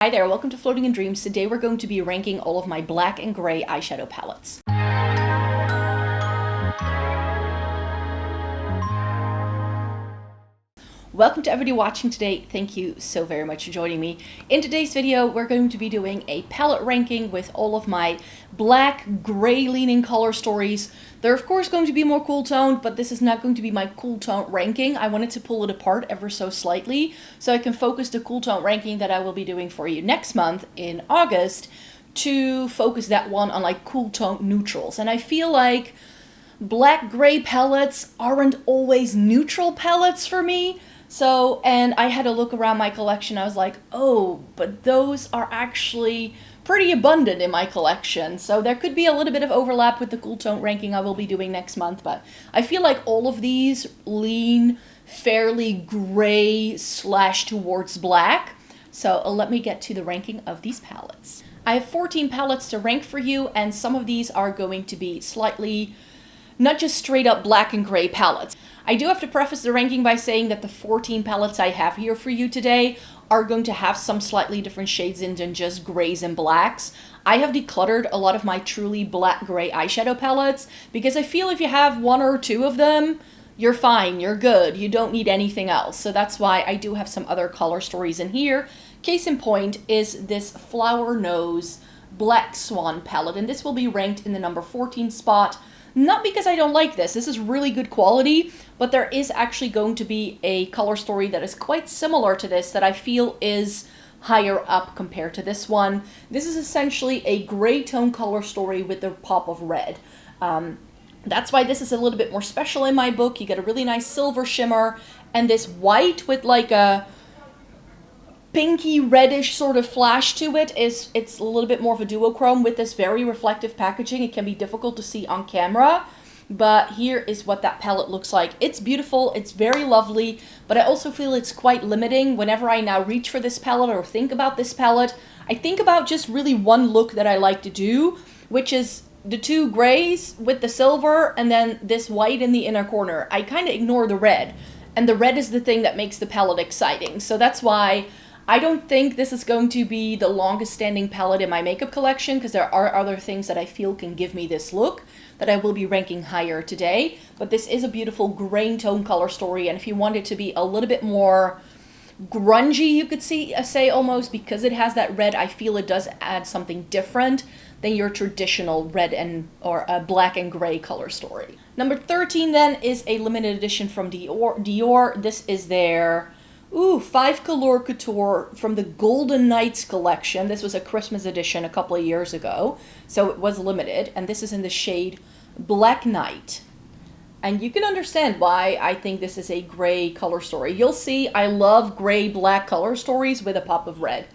Hi there, welcome to Floating in Dreams. Today we're going to be ranking all of my black and gray eyeshadow palettes. Welcome to everybody watching today. Thank you so very much for joining me. In today's video, we're going to be doing a palette ranking with all of my black, gray leaning color stories. They're of course going to be more cool toned, but this is not going to be my cool tone ranking. I wanted to pull it apart ever so slightly so I can focus the cool tone ranking that I will be doing for you next month in August to focus that one on like cool tone neutrals. And I feel like black gray palettes aren't always neutral palettes for me. So, and I had a look around my collection. I was like, oh, but those are actually pretty abundant in my collection. So there could be a little bit of overlap with the cool tone ranking I will be doing next month. But I feel like all of these lean fairly gray / towards black. So let me get to the ranking of these palettes. I have 14 palettes to rank for you, and some of these are going to be slightly not just straight up black and gray palettes. I do have to preface the ranking by saying that the 14 palettes I have here for you today are going to have some slightly different shades in than just grays and blacks. I have decluttered a lot of my truly black-gray eyeshadow palettes because I feel if you have one or two of them, you're fine, you're good, you don't need anything else. So that's why I do have some other color stories in here. Case in point is this Flower Nose Black Swan palette, and this will be ranked in the number 14 spot. Not because I don't like this is really good quality, but there is actually going to be a color story that is quite similar to this that I feel is higher up compared to this one. This is essentially a gray tone color story with a pop of red. That's why this is a little bit more special in my book. You get a really nice silver shimmer and this white with like a pinky reddish sort of flash to it. It's a little bit more of a duochrome with this very reflective packaging. It can be difficult to see on camera, but here is what that palette looks like. It's beautiful, it's very lovely, but I also feel it's quite limiting. Whenever I now reach for this palette or think about this palette, I think about just really one look that I like to do, which is the two grays with the silver and then this white in the inner corner. I kind of ignore the red, and the red is the thing that makes the palette exciting. So that's why I don't think this is going to be the longest standing palette in my makeup collection because there are other things that I feel can give me this look that I will be ranking higher today. But this is a beautiful grain tone color story, and if you want it to be a little bit more grungy, you could say almost, because it has that red, I feel it does add something different than your traditional red or black and gray color story. Number 13 then is a limited edition from Dior. This is their 5 Couleur Couture from the Golden Nights collection. This was a Christmas edition a couple of years ago, so it was limited, and this is in the shade Black Night. And you can understand why I think this is a gray color story. You'll see I love gray-black color stories with a pop of red.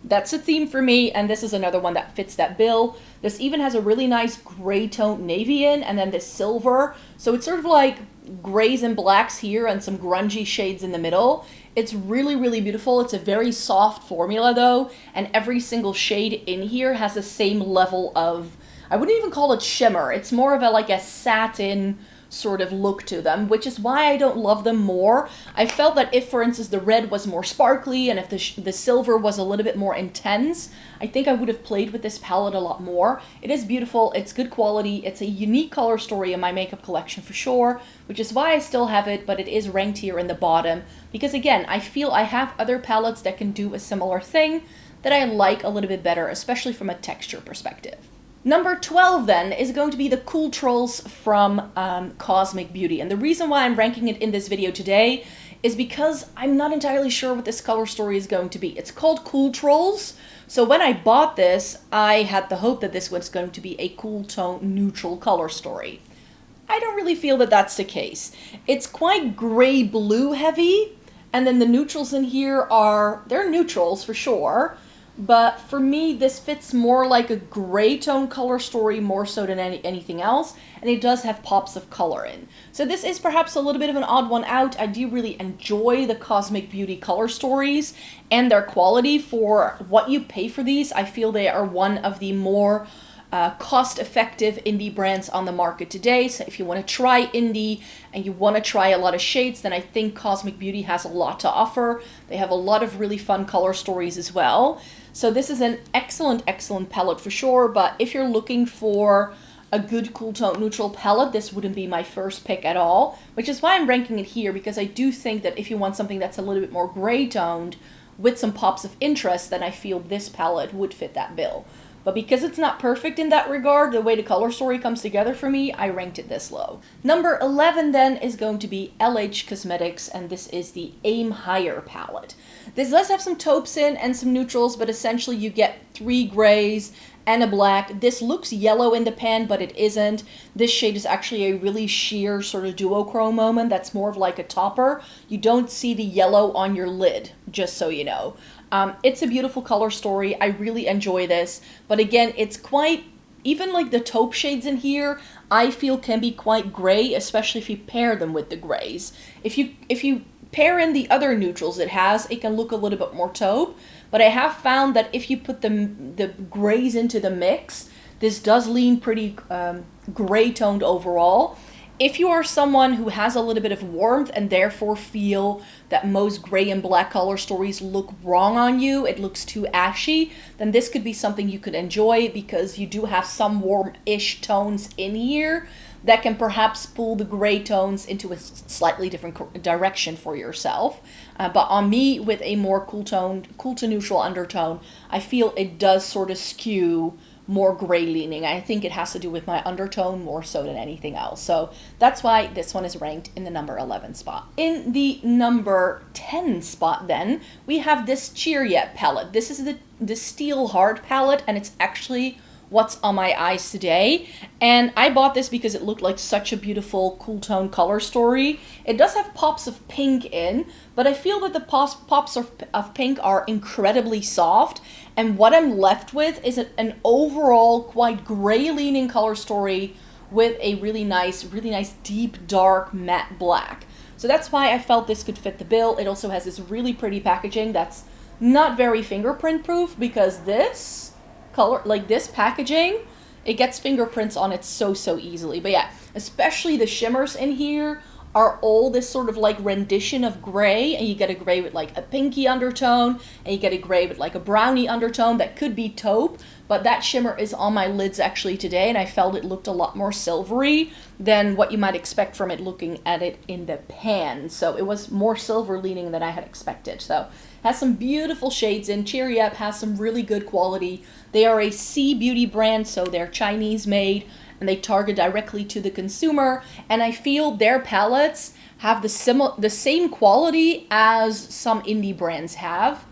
That's a theme for me, and this is another one that fits that bill. This even has a really nice gray tone navy in, and then this silver. So it's sort of like grays and blacks here and some grungy shades in the middle. It's really, really beautiful. It's a very soft formula though, and every single shade in here has the same level of, I wouldn't even call it shimmer. It's more of like a satin sort of look to them, which is why I don't love them more. I felt that if, for instance, the red was more sparkly and if the silver was a little bit more intense, I think I would have played with this palette a lot more. It is beautiful, it's good quality, it's a unique color story in my makeup collection for sure, which is why I still have it, but it is ranked here in the bottom, because again, I feel I have other palettes that can do a similar thing that I like a little bit better, especially from a texture perspective. Number 12 then is going to be the Cooltrals from Cosmic Beauty. And the reason why I'm ranking it in this video today is because I'm not entirely sure what this color story is going to be. It's called Cooltrals. So when I bought this, I had the hope that this was going to be a cool tone neutral color story. I don't really feel that that's the case. It's quite gray blue heavy, and then the neutrals in here they're neutrals for sure. But for me, this fits more like a gray tone color story more so than anything else, and it does have pops of color in. So this is perhaps a little bit of an odd one out. I do really enjoy the Cosmic Beauty color stories and their quality for what you pay for these. I feel they are one of the more cost-effective indie brands on the market today. So if you want to try indie and you want to try a lot of shades, then I think Cosmic Beauty has a lot to offer. They have a lot of really fun color stories as well. So this is an excellent, excellent palette for sure, but if you're looking for a good cool tone neutral palette, this wouldn't be my first pick at all, which is why I'm ranking it here, because I do think that if you want something that's a little bit more gray toned with some pops of interest, then I feel this palette would fit that bill. But because it's not perfect in that regard, the way the color story comes together for me, I ranked it this low. Number 11 then is going to be LH Cosmetics, and this is the Aim Higher palette. This does have some taupes in and some neutrals, but essentially you get 3 grays and a black. This looks yellow in the pan, but it isn't. This shade is actually a really sheer sort of duochrome moment that's more of like a topper. You don't see the yellow on your lid, just so you know. It's a beautiful color story. I really enjoy this, but again, it's quite, even like the taupe shades in here, I feel can be quite gray, especially if you pair them with the grays. If you pair in the other neutrals it has, it can look a little bit more taupe, but I have found that if you put the grays into the mix, this does lean pretty gray toned overall. If you are someone who has a little bit of warmth and therefore feel that most gray and black color stories look wrong on you, it looks too ashy, then this could be something you could enjoy, because you do have some warm-ish tones in here that can perhaps pull the gray tones into a slightly different direction for yourself. But on me, with a more cool to neutral undertone, I feel it does sort of skew more gray leaning. I think it has to do with my undertone more so than anything else. So that's why this one is ranked in the number 11 spot. In the number 10 spot then, we have this Cheeryep palette. This is the Steelheart palette, and it's actually what's on my eyes today. And I bought this because it looked like such a beautiful cool tone color story. It does have pops of pink in, but I feel that the pops of pink are incredibly soft, and what I'm left with is an overall quite gray leaning color story with a really nice deep dark matte black. So that's why I felt this could fit the bill. It also has this really pretty packaging that's not very fingerprint proof, because this color, like this packaging, it gets fingerprints on it so easily. But yeah, especially the shimmers in here are all this sort of like rendition of gray, and you get a gray with like a pinky undertone, and you get a gray with like a brownie undertone that could be taupe, but that shimmer is on my lids actually today, and I felt it looked a lot more silvery than what you might expect from it looking at it in the pan. So it was more silver leaning than I had expected. So it has some beautiful shades in. Cheeryep has some really good quality. They are a C beauty brand, so they're Chinese made, and they target directly to the consumer, and I feel their palettes have the same quality as some indie brands have,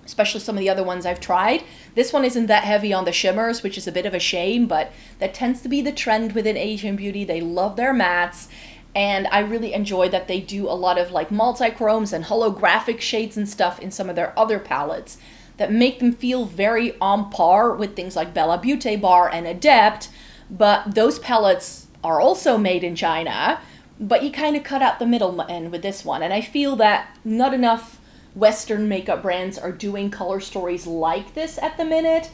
especially some of the other ones I've tried. This one isn't that heavy on the shimmers, which is a bit of a shame, but that tends to be the trend within Asian beauty. They love their mattes, and I really enjoy that they do a lot of like multi-chromes and holographic shades and stuff in some of their other palettes that make them feel very on par with things like Bella Beauty Bar and Adept. But those palettes are also made in China, but you kind of cut out the middleman with this one. And I feel that not enough Western makeup brands are doing color stories like this at the minute.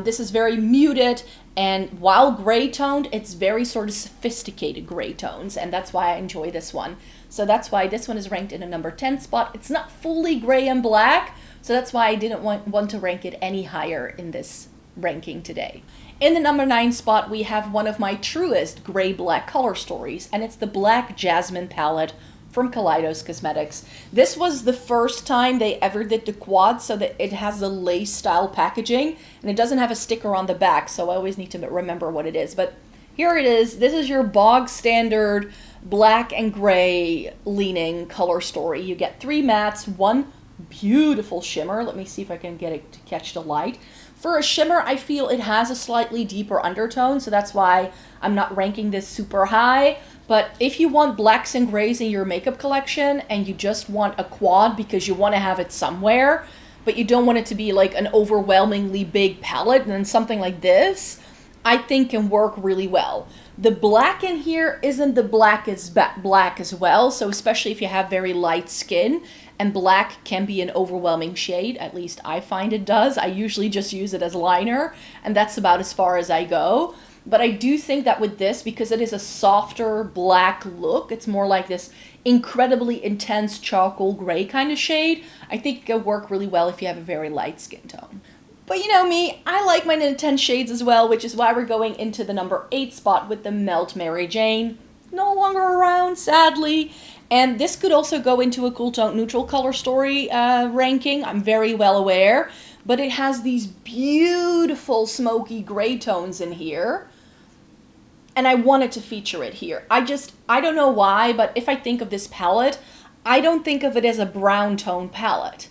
This is very muted, and while gray toned, it's very sort of sophisticated gray tones, and that's why I enjoy this one. So that's why this one is ranked in a number 10 spot. It's not fully gray and black, so that's why I didn't want to rank it any higher in this ranking today. In the number 9 spot, we have one of my truest gray-black color stories, and it's the Black Jasmine palette from Kaleidos Cosmetics. This was the first time they ever did the quad, so that it has the lace style packaging, and it doesn't have a sticker on the back, so I always need to remember what it is. But here it is. This is your bog standard black and gray leaning color story. You get 3 mattes, 1 beautiful shimmer. Let me see if I can get it to catch the light. For a shimmer, I feel it has a slightly deeper undertone, so that's why I'm not ranking this super high. But if you want blacks and grays in your makeup collection, and you just want a quad because you want to have it somewhere, but you don't want it to be like an overwhelmingly big palette, then something like this, I think can work really well. The black in here isn't the black as well, so especially if you have very light skin, and black can be an overwhelming shade, at least I find it does. I usually just use it as liner, and that's about as far as I go. But I do think that with this, because it is a softer black look, it's more like this incredibly intense charcoal gray kind of shade, I think it could work really well if you have a very light skin tone. But you know me, I like my intense shades as well, which is why we're going into the number 8 spot with the Melt Mary Jane. No longer around, sadly. And this could also go into a cool tone neutral color story ranking, I'm very well aware. But it has these beautiful smoky gray tones in here. And I wanted to feature it here. I don't know why, but if I think of this palette, I don't think of it as a brown tone palette.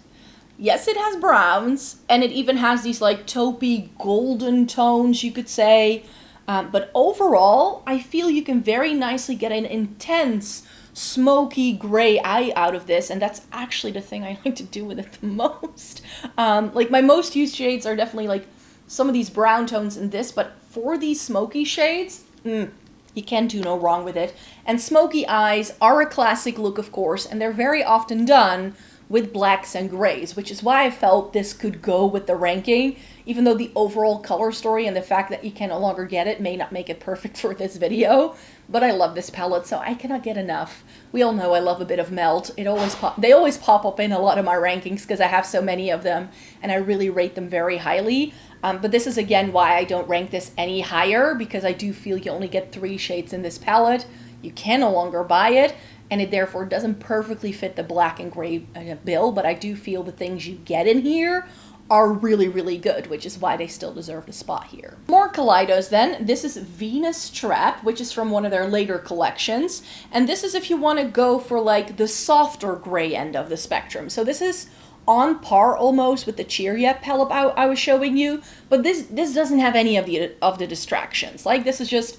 Yes, it has browns, and it even has these like taupey golden tones, you could say. But overall, I feel you can very nicely get an intense smoky gray eye out of this, and that's actually the thing I like to do with it the most. Like my most used shades are definitely like some of these brown tones in this, but for these smoky shades, you can't do no wrong with it. And smoky eyes are a classic look, of course, and they're very often done with blacks and grays, which is why I felt this could go with the ranking, even though the overall color story and the fact that you can no longer get it may not make it perfect for this video. But I love this palette, so I cannot get enough. We all know I love a bit of Melt. They always pop up in a lot of my rankings because I have so many of them, and I really rate them very highly. But this is again why I don't rank this any higher, because I do feel you only get 3 shades in this palette. You can no longer buy it, and it therefore doesn't perfectly fit the black and gray bill, but I do feel the things you get in here are really, really good, which is why they still deserve the spot here. More Kaleidos then. This is Venus Trap, which is from one of their later collections, and this is if you want to go for like the softer gray end of the spectrum. So this is on par almost with the Cheeryep palette I was showing you, but this doesn't have any of the distractions. Like this is just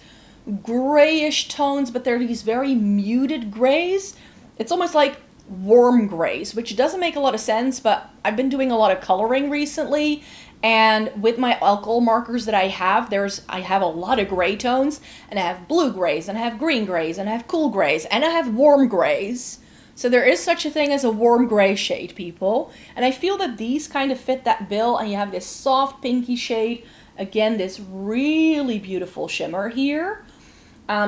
grayish tones, but they're these very muted grays. It's almost like warm grays, which doesn't make a lot of sense, but I've been doing a lot of coloring recently, and with my alcohol markers that I have a lot of gray tones, and I have blue grays, and I have green grays, and I have cool grays, and I have warm grays. So there is such a thing as a warm gray shade, people, and I feel that these kind of fit that bill, and you have this soft pinky shade, again this really beautiful shimmer here.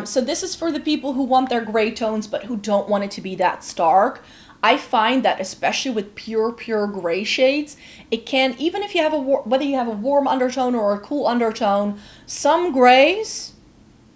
So this is for the people who want their gray tones but who don't want it to be that stark. I find that especially with pure gray shades, it can, even if you have whether you have a warm undertone or a cool undertone, some grays,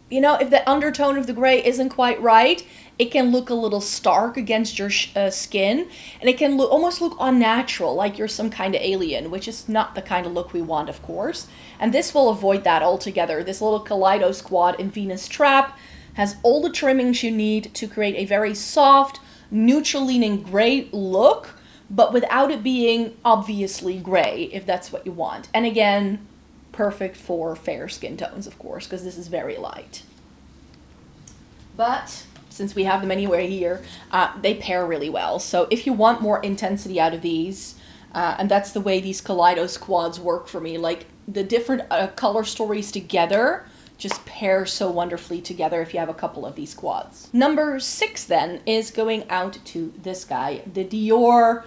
you know, if the undertone of the gray isn't quite right, it can look a little stark against your skin, and it can almost look unnatural, like you're some kind of alien, which is not the kind of look we want, of course. And this will avoid that altogether. This little Kaleidos quad in Venus Trap has all the trimmings you need to create a very soft, neutral-leaning gray look, but without it being obviously gray, if that's what you want. And again, perfect for fair skin tones, of course, because this is very light. But since we have them anywhere here, they pair really well. So if you want more intensity out of these, and that's the way these Kaleidos quads work for me, like the different color stories together just pair so wonderfully together if you have a couple of these quads. Number 6 then is going out to this guy, the Dior.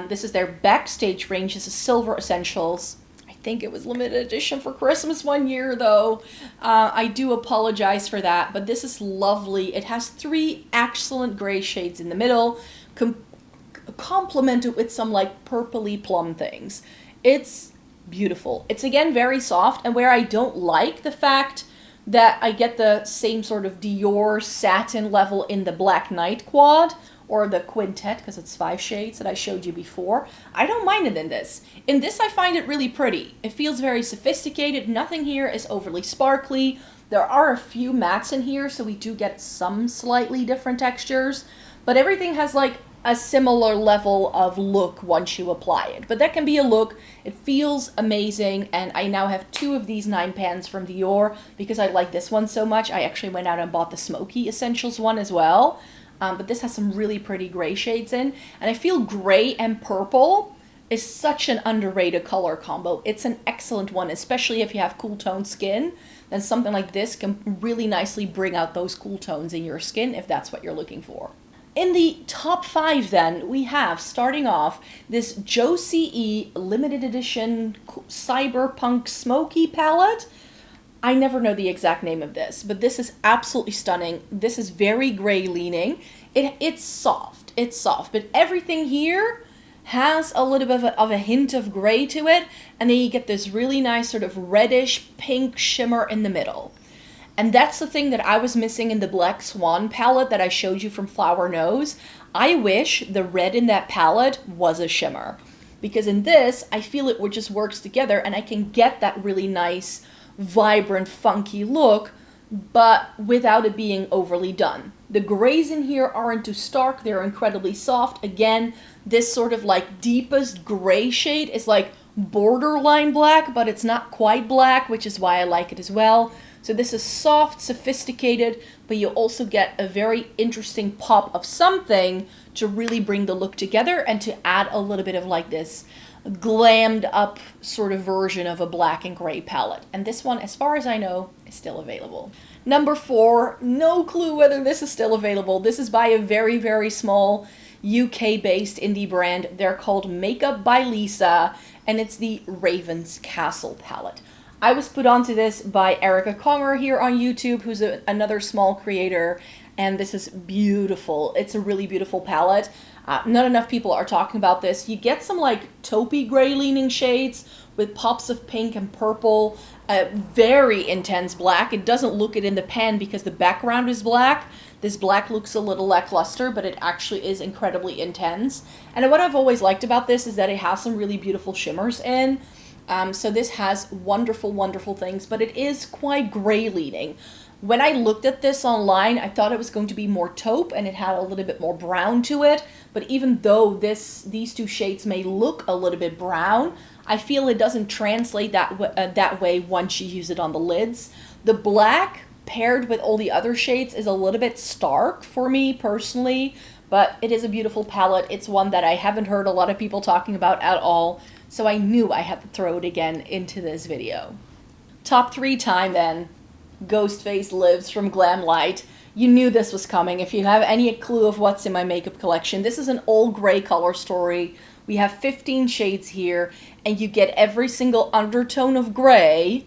This is their Backstage range. This is Silver Essentials. I think it was limited edition for Christmas one year though. I do apologize for that, but this is lovely. It has 3 excellent gray shades in the middle, complemented with some like purpley plum things. It's beautiful. It's again very soft, and where I don't like the fact that I get the same sort of Dior satin level in the Black Knight quad, or the quintet, because it's 5 shades that I showed you before. I don't mind it in this. In this, I find it really pretty. It feels very sophisticated. Nothing here is overly sparkly. There are a few mattes in here, so we do get some slightly different textures, but everything has like a similar level of look once you apply it. But that can be a look. It feels amazing, and I now have 2 of these 9 pans from Dior because I like this one so much. I actually went out and bought the Smoky Essentials one as well. But this has some really pretty gray shades in, and I feel gray and purple is such an underrated color combo. It's an excellent one, especially if you have cool toned skin. Then something like this can really nicely bring out those cool tones in your skin if that's what you're looking for. In the top 5 then, we have, starting off, this Joce CE limited edition cyberpunk smoky palette. I never know the exact name of this, but this is absolutely stunning. This is very gray leaning. It's soft, but everything here has a little bit of a hint of gray to it, and then you get this really nice sort of reddish pink shimmer in the middle. And that's the thing that I was missing in the Black Swan palette that I showed you from Flower Nose. I wish the red in that palette was a shimmer, because in this, I feel it just works together and I can get that really nice, vibrant, funky look, but without it being overly done. The grays in here aren't too stark, they're incredibly soft. Again, this sort of like deepest gray shade is like borderline black, but it's not quite black, which is why I like it as well. So this is soft, sophisticated, but you also get a very interesting pop of something to really bring the look together and to add a little bit of like this glammed up sort of version of a black and gray palette. And this one, as far as I know, is still available. Number 4, no clue whether this is still available. This is by a very, very small UK-based indie brand. They're called Makeup by Lisa, and it's the Raven's Castle palette. I was put onto this by Erica Conger here on YouTube, who's another small creator, and this is beautiful. It's a really beautiful palette. Not enough people are talking about this. You get some like taupey gray leaning shades with pops of pink and purple, very intense black. It doesn't look it in the pan because the background is black. This black looks a little lackluster, but it actually is incredibly intense. And what I've always liked about this is that it has some really beautiful shimmers in. So this has wonderful, wonderful things, but it is quite gray leaning. When I looked at this online, I thought it was going to be more taupe and it had a little bit more brown to it. But even though these two shades may look a little bit brown, I feel it doesn't translate that way once you use it on the lids. The black paired with all the other shades is a little bit stark for me personally, but it is a beautiful palette. It's one that I haven't heard a lot of people talking about at all, so I knew I had to throw it again into this video. Top 3 time then. Ghostface Lives from Glam Light. You knew this was coming. If you have any clue of what's in my makeup collection, this is an all gray color story. We have 15 shades here, and you get every single undertone of gray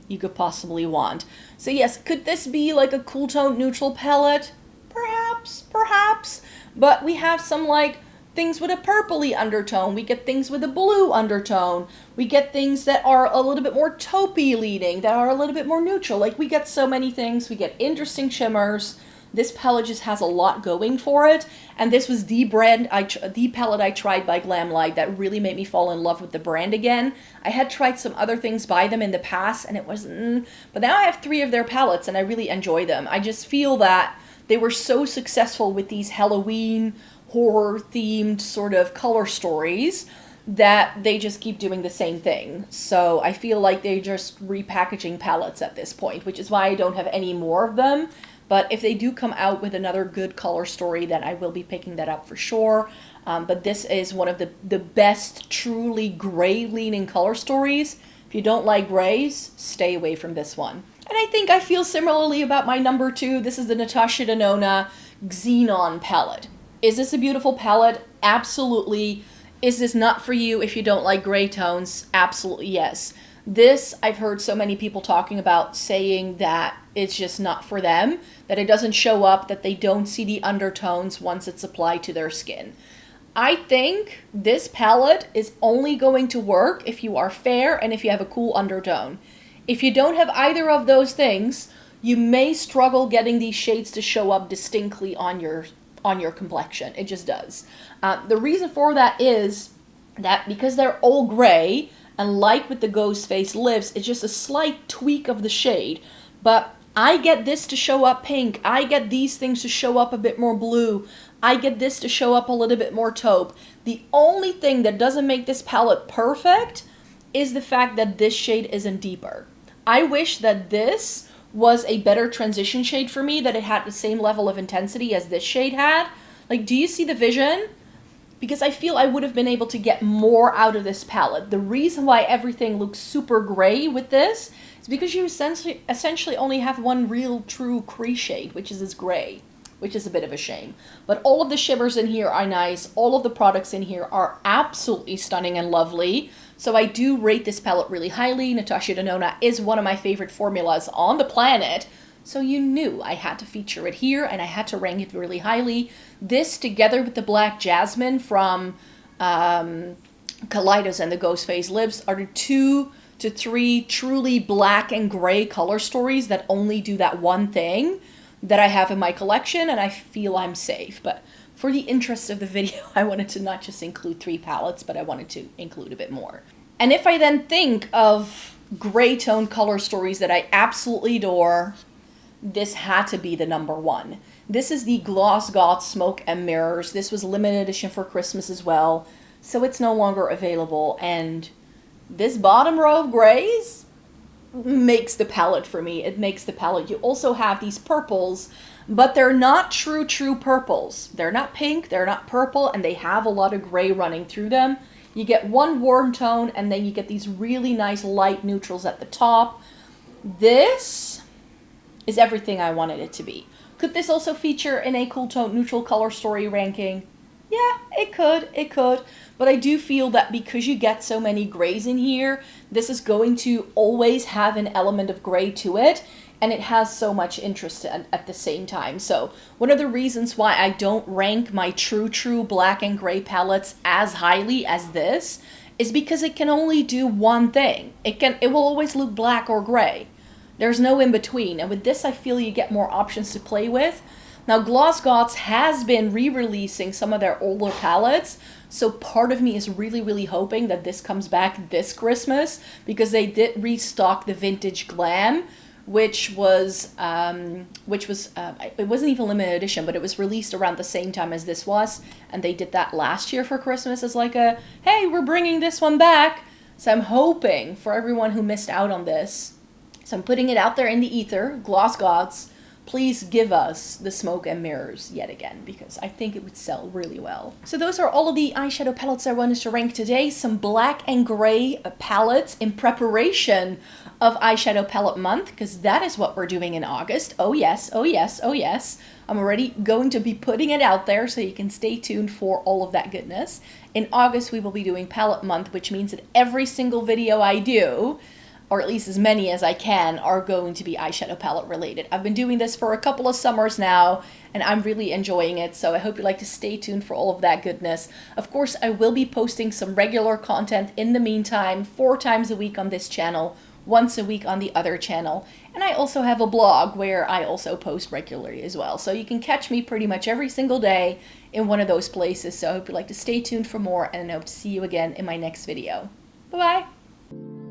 you could possibly want. So yes, could this be like a cool tone neutral palette? Perhaps. But we have some like things with a purpley undertone. We get things with a blue undertone. We get things that are a little bit more taupey leaning, that are a little bit more neutral. Like we get so many things. We get interesting shimmers. This palette just has a lot going for it. And this was the palette I tried by Glam Light that really made me fall in love with the brand again. I had tried some other things by them in the past and it wasn't, but now I have 3 of their palettes and I really enjoy them. I just feel that they were so successful with these Halloween horror themed sort of color stories that they just keep doing the same thing. So I feel like they're just repackaging palettes at this point, which is why I don't have any more of them. But if they do come out with another good color story, then I will be picking that up for sure. But this is one of the best truly gray leaning color stories. If you don't like grays, stay away from this one. And I think I feel similarly about my number 2. This is the Natasha Denona Xenon palette. Is this a beautiful palette? Absolutely. Is this not for you if you don't like gray tones? Absolutely yes. This, I've heard so many people talking about, saying that it's just not for them, that it doesn't show up, that they don't see the undertones once it's applied to their skin. I think this palette is only going to work if you are fair and if you have a cool undertone. If you don't have either of those things, you may struggle getting these shades to show up distinctly on your complexion. It just does. The reason for that is that because they're all gray, and like with the Ghostface Lives, it's just a slight tweak of the shade. But I get this to show up pink. I get these things to show up a bit more blue. I get this to show up a little bit more taupe. The only thing that doesn't make this palette perfect is the fact that this shade isn't deeper. I wish that this was a better transition shade for me, that it had the same level of intensity as this shade had. Like, do you see the vision? Because I feel I would have been able to get more out of this palette. The reason why everything looks super gray with this is because you essentially only have one real true crease shade, which is this gray, which is a bit of a shame. But all of the shimmers in here are nice. All of the products in here are absolutely stunning and lovely. So I do rate this palette really highly. Natasha Denona is one of my favorite formulas on the planet. So you knew I had to feature it here and I had to rank it really highly. This together with the Black Jasmine from Kaleidos and the Ghostface Lips are the 2 to 3 truly black and gray color stories that only do that one thing that I have in my collection, and I feel I'm safe. But for the interest of the video, I wanted to not just include 3 palettes, but I wanted to include a bit more. And if I then think of gray tone color stories that I absolutely adore, this had to be the number 1. This is the Gloss God Smoke and Mirrors. This was limited edition for Christmas as well, so it's no longer available. And this bottom row of grays makes the palette for me. It makes the palette. You also have these purples, but they're not true purples. They're not pink, they're not purple, and they have a lot of gray running through them. You get one warm tone, and then you get these really nice light neutrals at the top. This is everything I wanted it to be. Could this also feature in a cool tone neutral color story ranking? Yeah, it could. But I do feel that because you get so many grays in here, this is going to always have an element of gray to it, and it has so much interest at the same time. So one of the reasons why I don't rank my true black and gray palettes as highly as this is because it can only do one thing. It will always look black or gray. There's no in between. And with this, I feel you get more options to play with. Now, Gloss Gods has been re-releasing some of their older palettes, so part of me is really hoping that this comes back this Christmas, because they did restock the Vintage Glam, which was it wasn't even limited edition, but it was released around the same time as this was, and they did that last year for Christmas as like a, hey, we're bringing this one back. So I'm hoping for everyone who missed out on this. So I'm putting it out there in the ether, Gloss Gods, please give us the Smoke and Mirrors yet again, because I think it would sell really well. So those are all of the eyeshadow palettes I wanted to rank today. Some black and gray palettes in preparation of eyeshadow palette month, because that is what we're doing in August. Oh yes, oh yes, oh yes. I'm already going to be putting it out there, so you can stay tuned for all of that goodness. In August, we will be doing palette month, which means that every single video I do, or at least as many as I can, are going to be eyeshadow palette related. I've been doing this for a couple of summers now, and I'm really enjoying it, so I hope you like to stay tuned for all of that goodness. Of course, I will be posting some regular content in the meantime, 4 times a week on this channel, once a week on the other channel, and I also have a blog where I also post regularly as well. So you can catch me pretty much every single day in one of those places, so I hope you like to stay tuned for more, and I hope to see you again in my next video. Bye-bye!